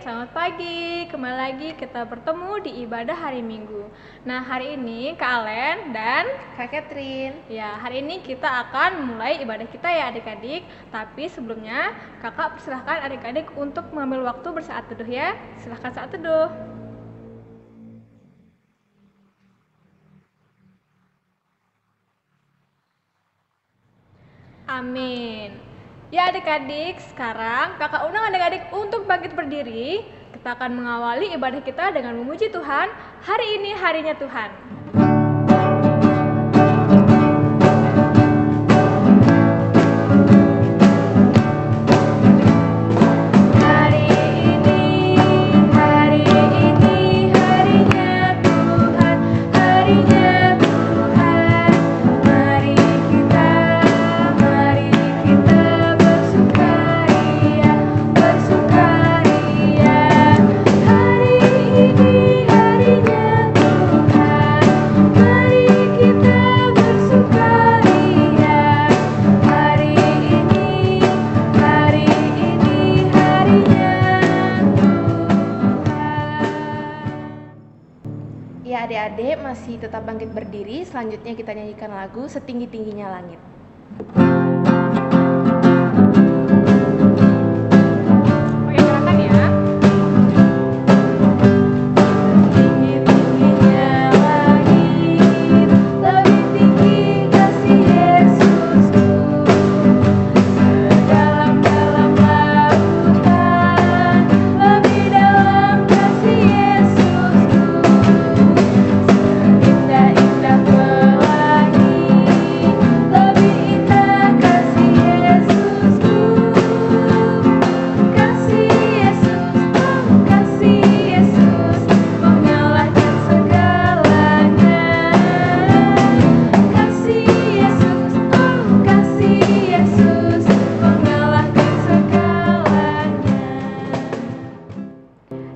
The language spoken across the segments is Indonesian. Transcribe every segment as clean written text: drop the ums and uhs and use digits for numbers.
selamat pagi. Kembali lagi kita bertemu di ibadah hari Minggu. Nah, hari ini Kak Alen dan Kak Catherine. Ya, hari ini kita akan mulai ibadah kita ya adik-adik. Tapi sebelumnya, kakak persilahkan adik-adik untuk mengambil waktu bersaat teduh ya. Silahkan saat teduh. Amin. Ya adik-adik, sekarang kakak undang adik-adik untuk bangkit berdiri. Kita akan mengawali ibadah kita dengan memuji Tuhan. Hari ini harinya Tuhan. Ya adik-adik masih tetap bangkit berdiri. Selanjutnya kita nyanyikan lagu Setinggi-tingginya Langit. Oke, silakan ya.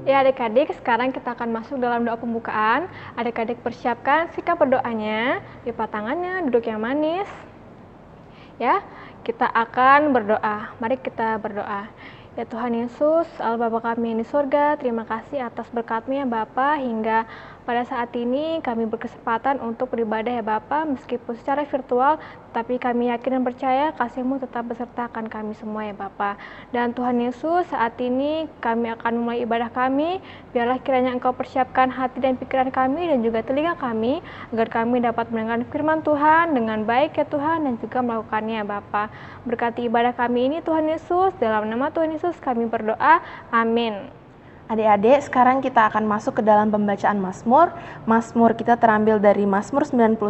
Ya adik-adik, sekarang kita akan masuk dalam doa pembukaan. Adik-adik persiapkan sikap berdoanya, lipat tangannya, duduk yang manis. Ya, kita akan berdoa. Mari kita berdoa. Ya Tuhan Yesus, Allah Bapa kami yang di surga, terima kasih atas berkat-Mu ya Bapa, hingga pada saat ini kami berkesempatan untuk beribadah ya Bapa, meskipun secara virtual, tapi kami yakin dan percaya kasih-Mu tetap besertakan kami semua ya Bapa. Dan Tuhan Yesus, saat ini kami akan memulai ibadah kami, biarlah kiranya Engkau persiapkan hati dan pikiran kami dan juga telinga kami, agar kami dapat mendengar firman Tuhan dengan baik ya Tuhan, dan juga melakukannya ya Bapa. Berkati ibadah kami ini Tuhan Yesus, dalam nama Tuhan Yesus kami berdoa, amin. Adik-adik, sekarang kita akan masuk ke dalam pembacaan Mazmur. Mazmur kita terambil dari Mazmur 91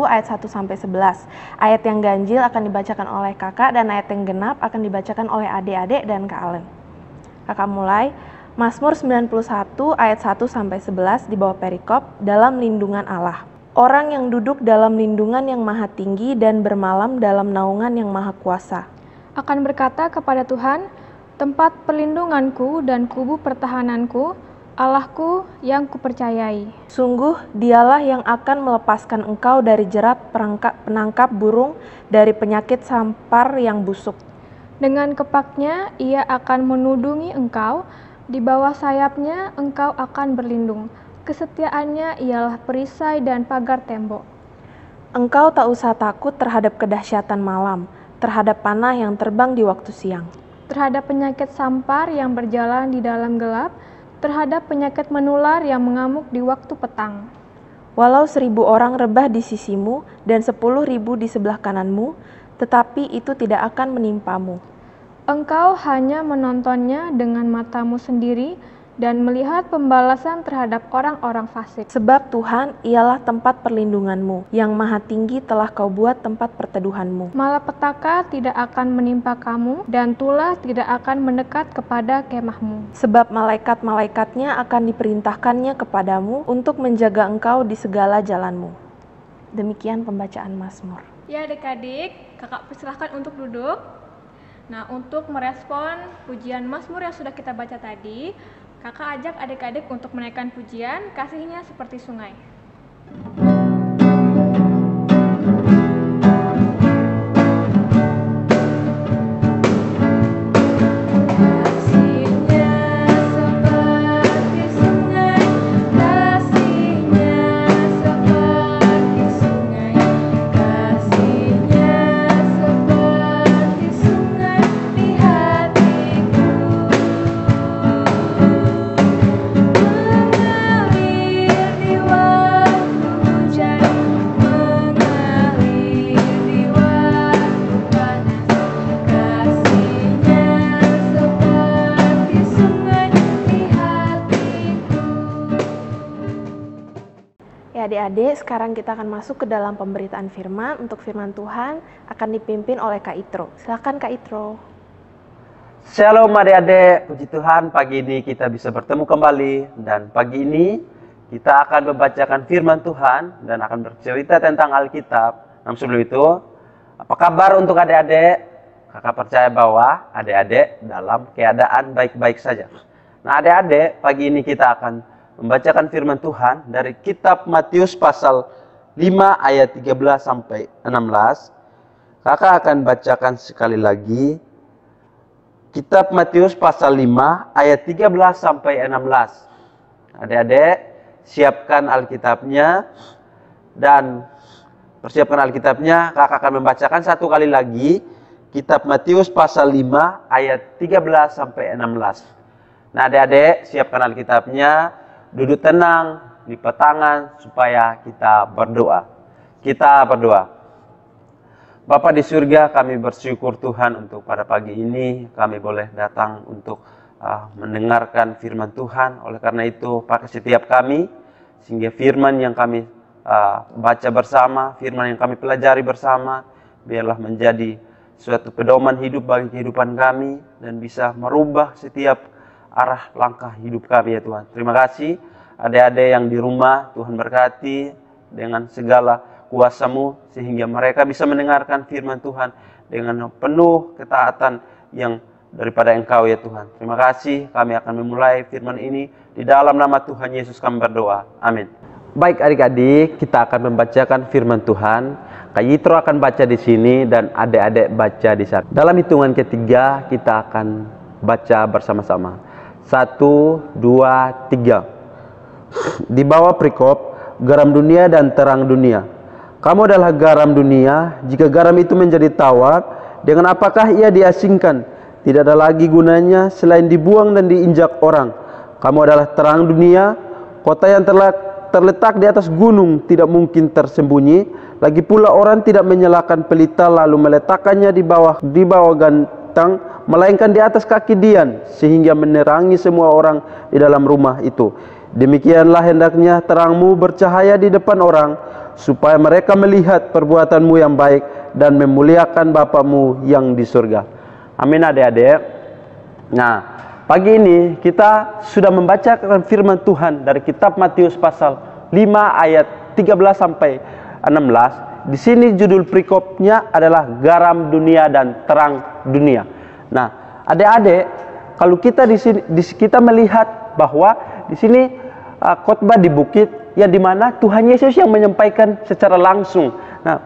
ayat 1 sampai 11. Ayat yang ganjil akan dibacakan oleh kakak dan ayat yang genap akan dibacakan oleh adik-adik dan Kak Alen. Kakak mulai. Mazmur 91 ayat 1 sampai 11 di bawah perikop, dalam lindungan Allah. Orang yang duduk dalam lindungan yang maha tinggi dan bermalam dalam naungan yang maha kuasa akan berkata kepada Tuhan, tempat perlindunganku dan kubu pertahananku, Allahku yang kupercayai. Sungguh dialah yang akan melepaskan engkau dari jerat penangkap burung, dari penyakit sampar yang busuk. Dengan kepaknya ia akan menudungi engkau, di bawah sayapnya engkau akan berlindung. Kesetiaannya ialah perisai dan pagar tembok. Engkau tak usah takut terhadap kedahsyatan malam, terhadap panah yang terbang di waktu siang, terhadap penyakit sampar yang berjalan di dalam gelap, terhadap penyakit menular yang mengamuk di waktu petang. Walau 1.000 orang rebah di sisimu dan 10.000 di sebelah kananmu, tetapi itu tidak akan menimpamu. Engkau hanya menontonnya dengan matamu sendiri dan melihat pembalasan terhadap orang-orang fasik. Sebab Tuhan ialah tempat perlindunganmu, yang maha tinggi telah kau buat tempat perteduhanmu. Malapetaka tidak akan menimpa kamu, dan tulah tidak akan mendekat kepada kemahmu. Sebab malaikat-malaikatnya akan diperintahkannya kepadamu untuk menjaga engkau di segala jalanmu. Demikian pembacaan Mazmur. Ya adik-adik, kakak persilahkan untuk duduk. Nah, untuk merespon pujian Mazmur yang sudah kita baca tadi, kakak ajak adik-adik untuk menaikkan pujian, kasihnya seperti sungai. Kasihnya seperti Ya adik-adik, sekarang kita akan masuk ke dalam pemberitaan firman. Untuk firman Tuhan akan dipimpin oleh Kak Itro. Silakan Kak Itro. Shalom adik-adik, puji Tuhan pagi ini kita bisa bertemu kembali. Dan pagi ini kita akan membacakan firman Tuhan dan akan bercerita tentang Alkitab. Namun sebelum itu, apa kabar untuk adik-adik? Kakak percaya bahwa adik-adik dalam keadaan baik-baik saja. Nah adik-adik, pagi ini kita akan membacakan firman Tuhan dari kitab Matius pasal 5 ayat 13 sampai 16. Kakak akan bacakan sekali lagi. Kitab Matius pasal 5 ayat 13 sampai 16. Adik-adik, siapkan Alkitabnya dan persiapkan Alkitabnya. Kakak akan membacakan satu kali lagi. Kitab Matius pasal 5 ayat 13 sampai 16. Nah adik-adik, siapkan Alkitabnya. Duduk tenang, lipat tangan supaya kita berdoa. Kita berdoa. Bapa di surga, kami bersyukur Tuhan untuk pada pagi ini kami boleh datang untuk mendengarkan firman Tuhan. Oleh karena itu, pakai setiap kami sehingga firman yang kami baca bersama, firman yang kami pelajari bersama, biarlah menjadi suatu pedoman hidup bagi kehidupan kami dan bisa merubah setiap arah langkah hidup kami ya Tuhan. Terima kasih adik-adik yang di rumah, Tuhan berkati dengan segala kuasa-Mu sehingga mereka bisa mendengarkan firman Tuhan dengan penuh ketaatan yang daripada Engkau ya Tuhan. Terima kasih, kami akan memulai firman ini di dalam nama Tuhan Yesus kami berdoa. Amin. Baik adik-adik, kita akan membacakan firman Tuhan. Kak Yitro akan baca di sini dan adik-adik baca di sana. Dalam hitungan ketiga kita akan baca bersama-sama. 1, 2, 3. Di bawah perikop, garam dunia dan terang dunia. Kamu adalah garam dunia. Jika garam itu menjadi tawar, dengan apakah ia diasingkan? Tidak ada lagi gunanya selain dibuang dan diinjak orang. Kamu adalah terang dunia. Kota yang terletak di atas gunung tidak mungkin tersembunyi. Lagi pula orang tidak menyalakan pelita lalu meletakkannya di bawah gantang, melainkan di atas kaki dian, sehingga menerangi semua orang di dalam rumah itu. Demikianlah hendaknya terangmu bercahaya di depan orang, supaya mereka melihat perbuatanmu yang baik dan memuliakan Bapamu yang di surga. Amin adik-adik. Nah, pagi ini kita sudah membacakan firman Tuhan dari kitab Matius pasal 5 ayat 13 sampai 16. Di sini judul perikopnya adalah garam dunia dan terang dunia. Nah, adik-adik, kalau kita di sini kita melihat bahwa di sini khotbah di bukit yang dimana Tuhan Yesus yang menyampaikan secara langsung. Nah,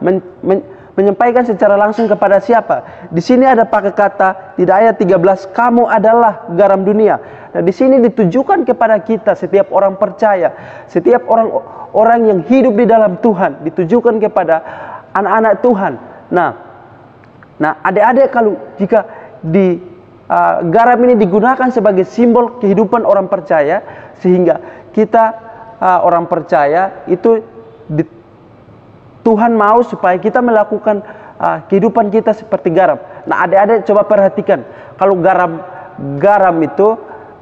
menyampaikan secara langsung kepada siapa? Di sini ada pakai kata di ayat 13, kamu adalah garam dunia. Nah, di sini ditujukan kepada kita, setiap orang percaya, setiap orang yang hidup di dalam Tuhan, ditujukan kepada anak-anak Tuhan. Nah, adik-adik, kalau jika garam ini digunakan sebagai simbol kehidupan orang percaya, sehingga kita orang percaya itu Tuhan mau supaya kita melakukan kehidupan kita seperti garam. Nah, adik-adik coba perhatikan, kalau garam itu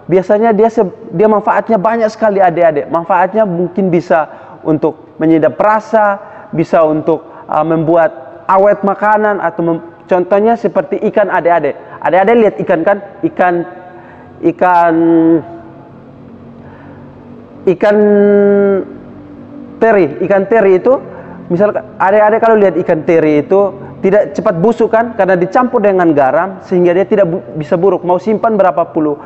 biasanya dia manfaatnya banyak sekali adik-adik. Manfaatnya mungkin bisa untuk menyedap rasa, bisa untuk membuat awet makanan, atau contohnya seperti ikan adik-adik. Adik-adik lihat ikan kan? Ikan teri itu, misal adik-adik kalau lihat ikan teri itu tidak cepat busuk kan? Karena dicampur dengan garam sehingga dia tidak bisa buruk. Mau simpan berapa puluh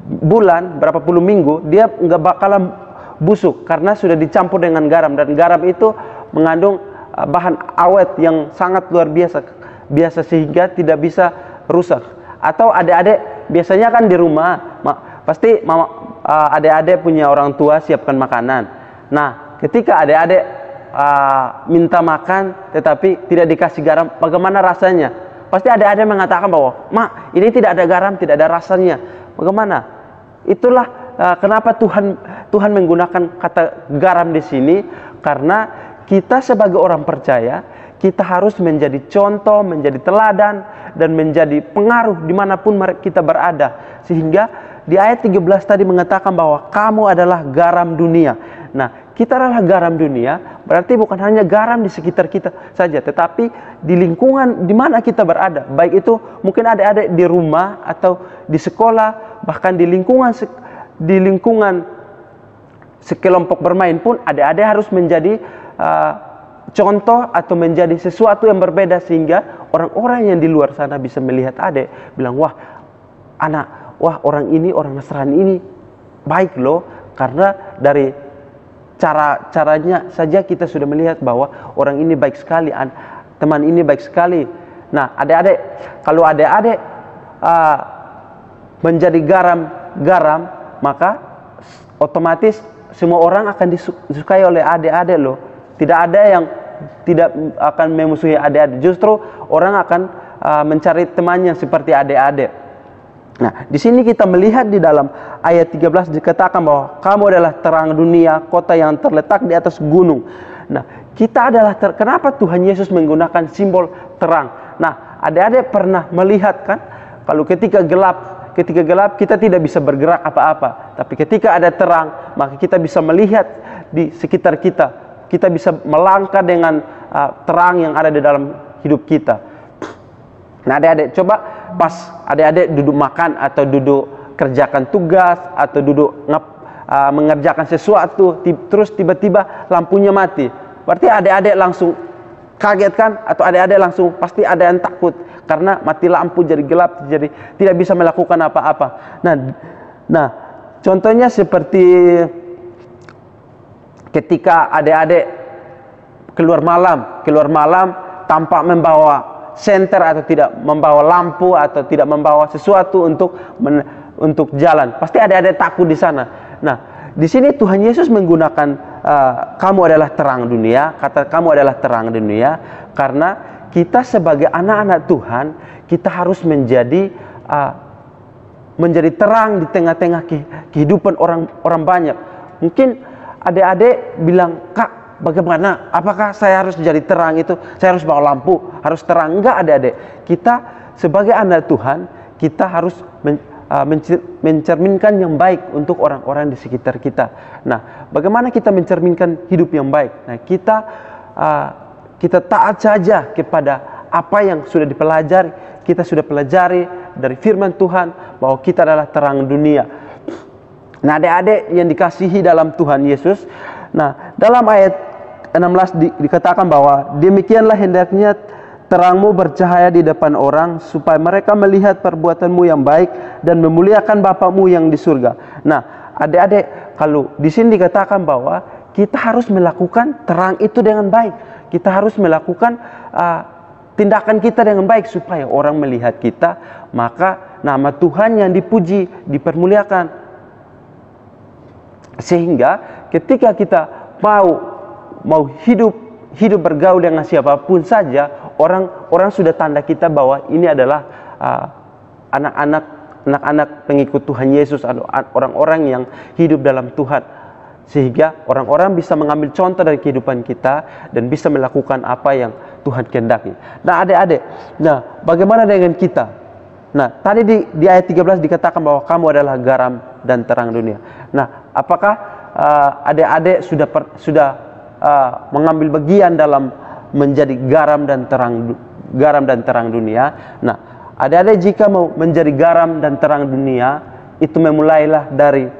bulan, berapa puluh minggu, dia nggak bakalan busuk karena sudah dicampur dengan garam. Dan garam itu mengandung bahan awet yang sangat luar biasa sehingga tidak bisa rusak. Atau adik-adik biasanya kan di rumah pasti adik-adik punya orang tua siapkan makanan. Nah, ketika adik-adik minta makan tetapi tidak dikasih garam, bagaimana rasanya? Pasti adik-adik mengatakan bahwa, "Mak, ini tidak ada garam, tidak ada rasanya." Bagaimana? Itulah kenapa Tuhan menggunakan kata garam di sini, karena kita sebagai orang percaya, kita harus menjadi contoh, menjadi teladan, dan menjadi pengaruh dimanapun kita berada. Sehingga di ayat 13 tadi mengatakan bahwa kamu adalah garam dunia. Nah, kita adalah garam dunia, berarti bukan hanya garam di sekitar kita saja, tetapi di lingkungan di mana kita berada. Baik itu mungkin adik-adik di rumah atau di sekolah, bahkan di lingkungan sekelompok bermain pun adik-adik harus menjadi contoh atau menjadi sesuatu yang berbeda, sehingga orang-orang yang di luar sana bisa melihat adik, bilang, wah orang ini, orang Nasrani ini baik loh, karena dari caranya saja kita sudah melihat bahwa orang ini baik sekali, teman ini baik sekali. Nah, adik-adik, kalau adik-adik menjadi garam, maka otomatis semua orang akan disukai oleh adik-adik loh. Tidak ada yang tidak akan memusuhi adik-adik. Justru orang akan mencari temannya seperti adik-adik. Nah, di sini kita melihat di dalam ayat 13 dikatakan bahwa kamu adalah terang dunia, kota yang terletak di atas gunung. Nah, kita adalah kenapa Tuhan Yesus menggunakan simbol terang? Nah, adik-adik pernah melihat kan, kalau ketika gelap kita tidak bisa bergerak apa-apa. Tapi ketika ada terang, maka kita bisa melihat di sekitar kita. Kita bisa melangkah dengan terang yang ada di dalam hidup kita. Nah, adik-adik, coba pas adik-adik duduk makan atau duduk kerjakan tugas atau duduk mengerjakan sesuatu, terus tiba-tiba lampunya mati. Berarti adik-adik langsung kaget kan? Atau adik-adik langsung pasti ada yang takut karena mati lampu, jadi gelap, jadi tidak bisa melakukan apa-apa. Nah, contohnya seperti ketika adik-adik keluar malam tanpa membawa senter atau tidak membawa lampu atau tidak membawa sesuatu untuk jalan, pasti adik-adik takut di sana. Nah, di sini Tuhan Yesus menggunakan kamu adalah terang dunia, kata kamu adalah terang dunia, karena kita sebagai anak-anak Tuhan, kita harus menjadi terang di tengah-tengah kehidupan orang banyak. Mungkin adik-adik bilang, Kak, bagaimana? Apakah saya harus jadi terang itu? Saya harus bawa lampu, harus terang? Enggak, adik-adik. Kita sebagai anak Tuhan, kita harus mencerminkan yang baik untuk orang-orang di sekitar kita. Nah, bagaimana kita mencerminkan hidup yang baik? Nah, kita taat saja kepada apa yang sudah dipelajari. Kita sudah pelajari dari firman Tuhan bahwa kita adalah terang dunia. Nah, adik-adik yang dikasihi dalam Tuhan Yesus, nah, dalam ayat 16 dikatakan bahwa demikianlah hendaknya terangmu bercahaya di depan orang, supaya mereka melihat perbuatanmu yang baik dan memuliakan Bapamu yang di surga. Nah, adik-adik, kalau di sini dikatakan bahwa kita harus melakukan terang itu dengan baik. Kita harus melakukan tindakan kita dengan baik supaya orang melihat kita, maka nama Tuhan yang dipuji, dipermuliakan. Sehingga ketika kita mau hidup bergaul dengan siapapun saja, orang sudah tanda kita bahwa ini adalah anak-anak pengikut Tuhan Yesus, orang-orang yang hidup dalam Tuhan. Sehingga orang-orang bisa mengambil contoh dari kehidupan kita dan bisa melakukan apa yang Tuhan kehendaki. Nah, adik-adik, nah, bagaimana dengan kita? Nah, tadi di ayat 13 dikatakan bahwa kamu adalah garam dan terang dunia. Nah, apakah adik-adik sudah mengambil bagian dalam menjadi garam dan terang dunia? Nah, adik-adik jika mau menjadi garam dan terang dunia, itu memulailah dari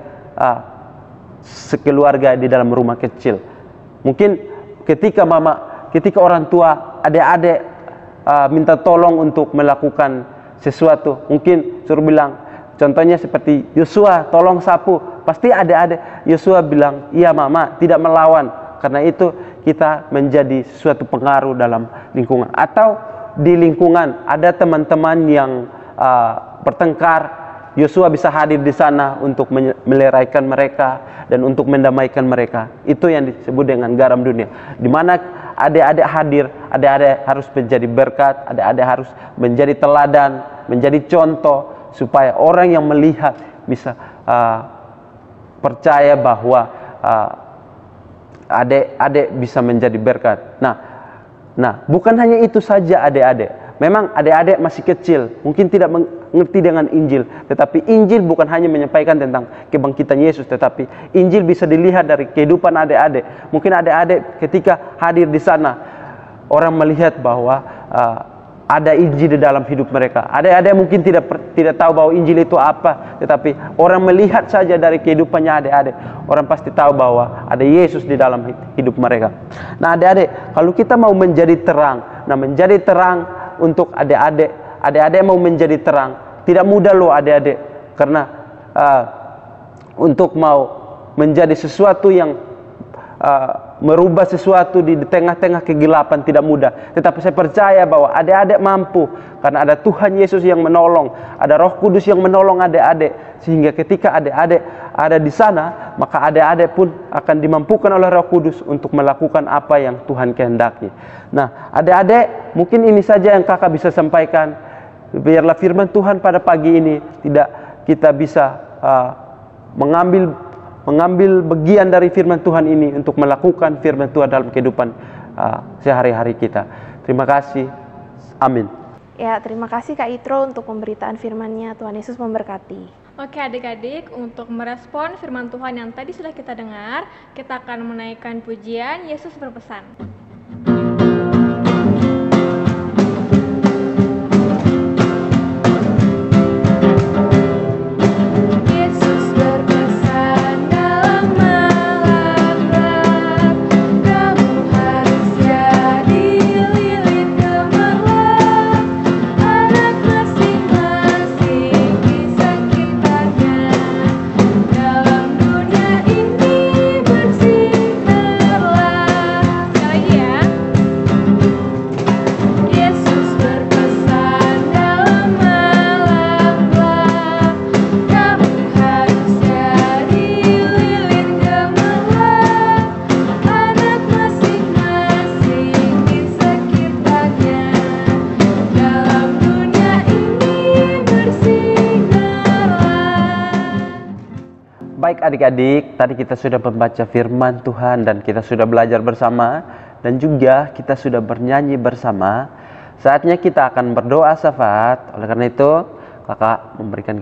sekeluarga di dalam rumah kecil. Mungkin ketika orang tua adik-adik minta tolong untuk melakukan sesuatu, mungkin suruh bilang, contohnya seperti Yosua, tolong sapu. Pasti adik-adik Yosua bilang, iya mama, tidak melawan. Karena itu kita menjadi suatu pengaruh dalam lingkungan. Atau di lingkungan ada teman-teman yang bertengkar, Yosua bisa hadir di sana untuk meleraikan mereka dan untuk mendamaikan mereka. Itu yang disebut dengan garam dunia. Di mana adik-adik hadir, adik-adik harus menjadi berkat, adik-adik harus menjadi teladan, menjadi contoh, supaya orang yang melihat bisa percaya bahwa adik-adik bisa menjadi berkat. Nah, bukan hanya itu saja adik-adik. Memang adik-adik masih kecil, mungkin tidak mengerti dengan Injil. Tetapi Injil bukan hanya menyampaikan tentang kebangkitan Yesus, tetapi Injil bisa dilihat dari kehidupan adik-adik. Mungkin adik-adik ketika hadir di sana, orang melihat bahwa ada Injil di dalam hidup mereka. Adik-adik mungkin tidak tahu bahwa Injil itu apa, tetapi orang melihat saja dari kehidupannya adik-adik, orang pasti tahu bahwa ada Yesus di dalam hidup mereka. Nah adik-adik, kalau kita mau menjadi terang, menjadi terang untuk adik-adik mau menjadi terang, tidak mudah loh adik-adik, karena untuk mau menjadi sesuatu yang merubah sesuatu di tengah-tengah kegelapan tidak mudah. Tetapi saya percaya bahwa adik-adik mampu, karena ada Tuhan Yesus yang menolong, ada Roh Kudus yang menolong adik-adik, sehingga ketika adik-adik ada di sana, maka adik-adik pun akan dimampukan oleh Roh Kudus untuk melakukan apa yang Tuhan kehendaki. Nah adik-adik, mungkin ini saja yang kakak bisa sampaikan. Biarlah firman Tuhan pada pagi ini tidak kita bisa mengambil bagian dari firman Tuhan ini untuk melakukan firman Tuhan dalam kehidupan sehari-hari kita. Terima kasih. Amin. Ya, terima kasih Kak Itro untuk pemberitaan firman-Nya. Tuhan Yesus memberkati. Oke adik-adik, untuk merespon firman Tuhan yang tadi sudah kita dengar, kita akan menaikkan pujian Yesus berpesan. Baik adik-adik, tadi kita sudah membaca firman Tuhan dan kita sudah belajar bersama, dan juga kita sudah bernyanyi bersama. Saatnya kita akan berdoa syafaat. Oleh karena itu, kakak memberikan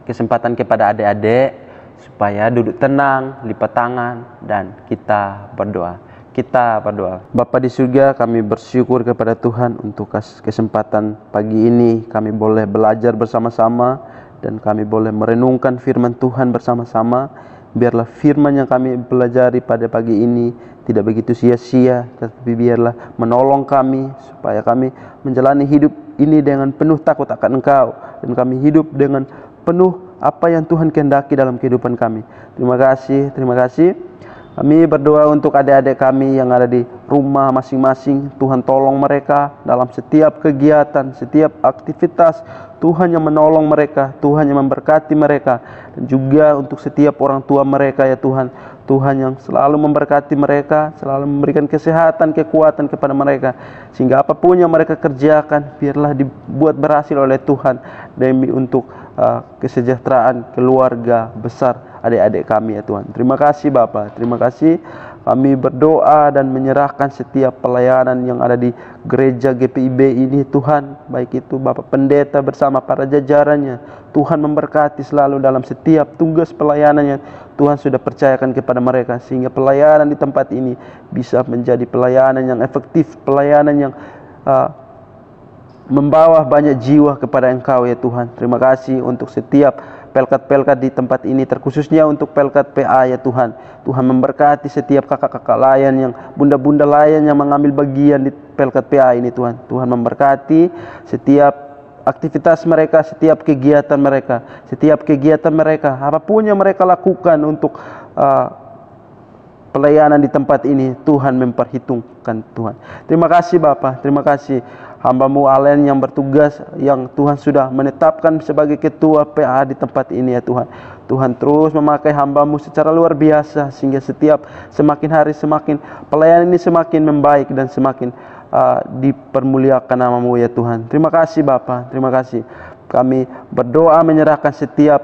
kesempatan kepada adik-adik supaya duduk tenang, lipat tangan, dan kita berdoa. Kita berdoa. Bapa di surga, kami bersyukur kepada Tuhan untuk kesempatan pagi ini kami boleh belajar bersama-sama dan kami boleh merenungkan firman Tuhan bersama-sama. Biarlah firman yang kami pelajari pada pagi ini tidak begitu sia-sia, tetapi biarlah menolong kami supaya kami menjalani hidup ini dengan penuh takut akan Engkau, dan kami hidup dengan penuh apa yang Tuhan kehendaki dalam kehidupan kami. Terima kasih, terima kasih. Kami berdoa untuk adik-adik kami yang ada di rumah masing-masing. Tuhan tolong mereka dalam setiap kegiatan, setiap aktivitas. Tuhan yang menolong mereka, Tuhan yang memberkati mereka. Dan juga untuk setiap orang tua mereka ya Tuhan. Tuhan yang selalu memberkati mereka, selalu memberikan kesehatan, kekuatan kepada mereka. Sehingga apapun yang mereka kerjakan, biarlah dibuat berhasil oleh Tuhan. Demi untuk kesejahteraan keluarga besar adik-adik kami ya Tuhan. Terima kasih Bapa, terima kasih. Kami berdoa dan menyerahkan setiap pelayanan yang ada di gereja GPIB ini Tuhan, baik itu Bapak Pendeta bersama para jajarannya. Tuhan memberkati selalu dalam setiap tugas pelayanan yang Tuhan sudah percayakan kepada mereka, sehingga pelayanan di tempat ini bisa menjadi pelayanan yang efektif, pelayanan yang membawa banyak jiwa kepada Engkau ya Tuhan. Terima kasih untuk setiap pelkat-pelkat di tempat ini, terkhususnya untuk pelkat PA ya Tuhan. Tuhan memberkati setiap kakak-kakak layan yang bunda-bunda layan yang mengambil bagian di pelkat PA ini Tuhan. Tuhan memberkati setiap aktivitas mereka, setiap kegiatan mereka, apapun yang mereka lakukan untuk pelayanan di tempat ini. Tuhan memperhitungkan Tuhan. Terima kasih Bapa, terima kasih hamba-Mu Alen yang bertugas, yang Tuhan sudah menetapkan sebagai ketua PA di tempat ini ya Tuhan. Tuhan terus memakai hamba-Mu secara luar biasa, sehingga semakin hari semakin pelayanan ini semakin membaik dan semakin dipermuliakan nama-Mu ya Tuhan. Terima kasih Bapa, terima kasih. Kami berdoa menyerahkan setiap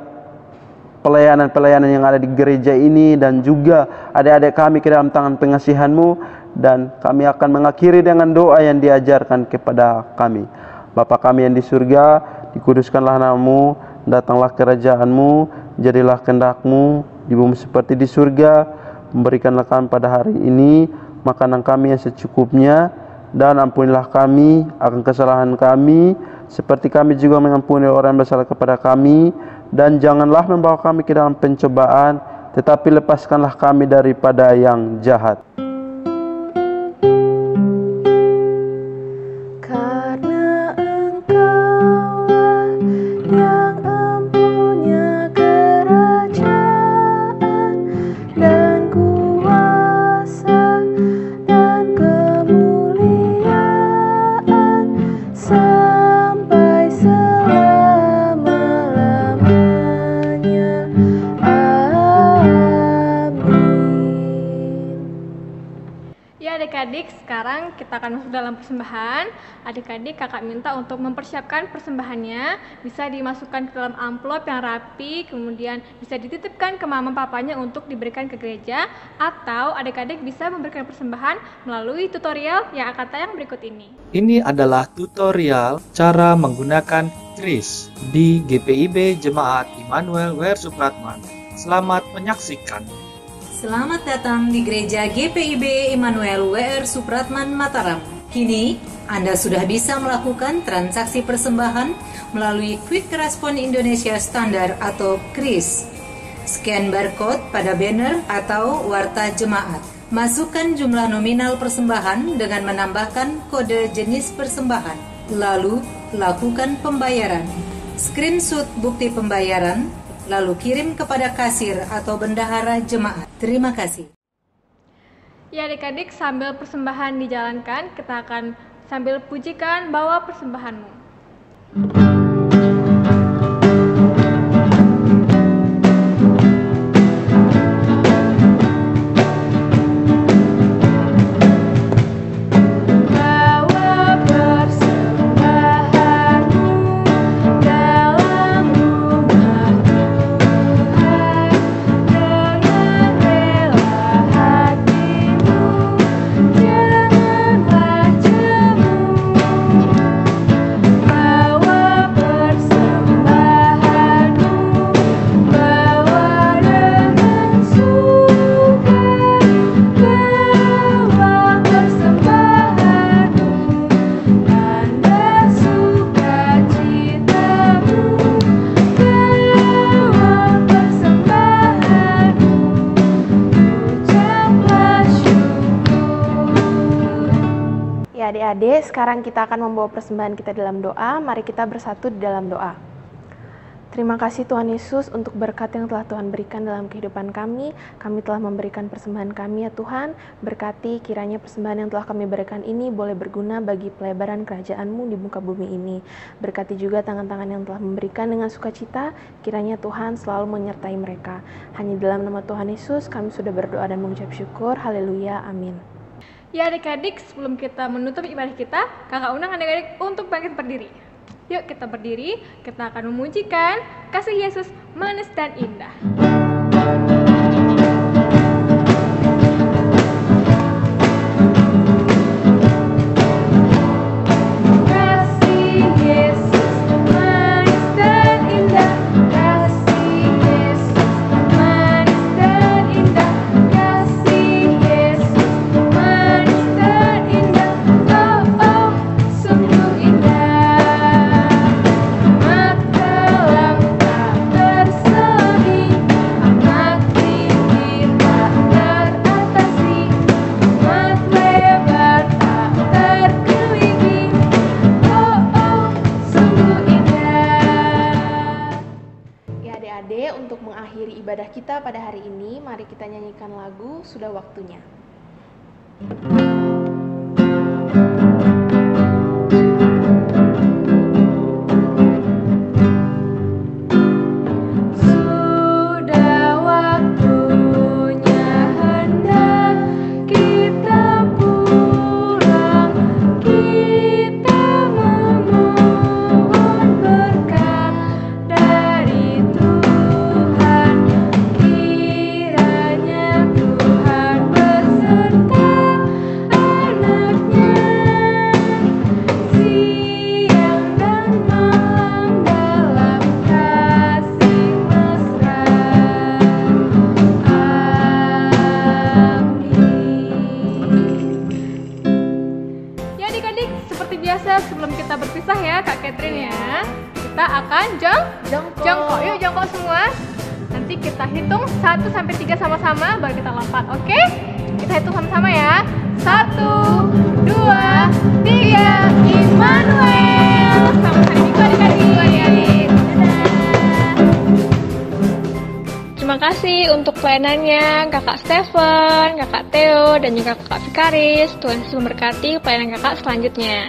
pelayanan-pelayanan yang ada di gereja ini dan juga adik-adik kami ke dalam tangan pengasihan-Mu. Dan kami akan mengakhiri dengan doa yang diajarkan kepada kami. Bapa kami yang di surga, dikuduskanlah namamu, datanglah kerajaan-Mu, jadilah kehendak-Mu di bumi seperti di surga. Berikanlah kami pada hari ini makanan kami yang secukupnya, dan ampunilah kami akan kesalahan kami, seperti kami juga mengampuni orang yang bersalah kepada kami. Dan janganlah membawa kami ke dalam pencobaan, tetapi lepaskanlah kami daripada yang jahat. Karena Engkaulah yang empunya kerajaan dan kuasa dan kemuliaan sampai selama-lamanya. Amin. Ya adik-adik, sekarang kita akan masuk dalam persembahan. Adik-adik, kakak minta untuk mempersiapkan persembahannya. Bisa dimasukkan ke dalam amplop yang rapi, kemudian bisa dititipkan ke mama papanya untuk diberikan ke gereja. Atau adik-adik bisa memberikan persembahan melalui tutorial yang akan tayang berikut ini. Ini adalah tutorial cara menggunakan kris di GPIB Jemaat Immanuel WR Supratman. Selamat menyaksikan. Selamat datang di Gereja GPIB Immanuel WR Supratman Mataram. Kini, Anda sudah bisa melakukan transaksi persembahan melalui Quick Response Indonesia Standar atau KRIS. Scan barcode pada banner atau warta jemaat. Masukkan jumlah nominal persembahan dengan menambahkan kode jenis persembahan. Lalu, lakukan pembayaran. Screenshot bukti pembayaran, lalu kirim kepada kasir atau bendahara jemaat. Terima kasih. Ya adik-adik, sambil persembahan dijalankan, kita akan sambil pujikan bawa persembahanmu. Ya adik-adik, sekarang kita akan membawa persembahan kita dalam doa. Mari kita bersatu di dalam doa. Terima kasih Tuhan Yesus untuk berkat yang telah Tuhan berikan dalam kehidupan kami. Kami telah memberikan persembahan kami ya Tuhan. Berkati kiranya persembahan yang telah kami berikan ini boleh berguna bagi pelebaran kerajaan-Mu di muka bumi ini. Berkati juga tangan-tangan yang telah memberikan dengan sukacita. Kiranya Tuhan selalu menyertai mereka. Hanya dalam nama Tuhan Yesus kami sudah berdoa dan mengucap syukur. Haleluya. Amin. Ya adik-adik, sebelum kita menutup ibadah kita, kakak undang adik-adik untuk bangkit berdiri. Yuk kita berdiri, kita akan memujikan kasih Yesus manis dan indah. Untuk mengakhiri ibadah kita pada hari ini, mari kita nyanyikan lagu Sudah Waktunya. Kiranya Tuhan beserta Catherine ya. Kita akan jongkok. Yuk jongkok semua. Nanti kita hitung 1 sampai 3 sama-sama baru kita lompat. Oke? Kita hitung sama-sama ya. 1, 2, 3. Immanuel. Selamat hari Minggu adik-adik. Terima kasih untuk pelayanannya Kakak Stephen, Kakak Theo, dan juga Kakak Vikaris. Tuhan Yesus memberkati pelayanan Kakak selanjutnya.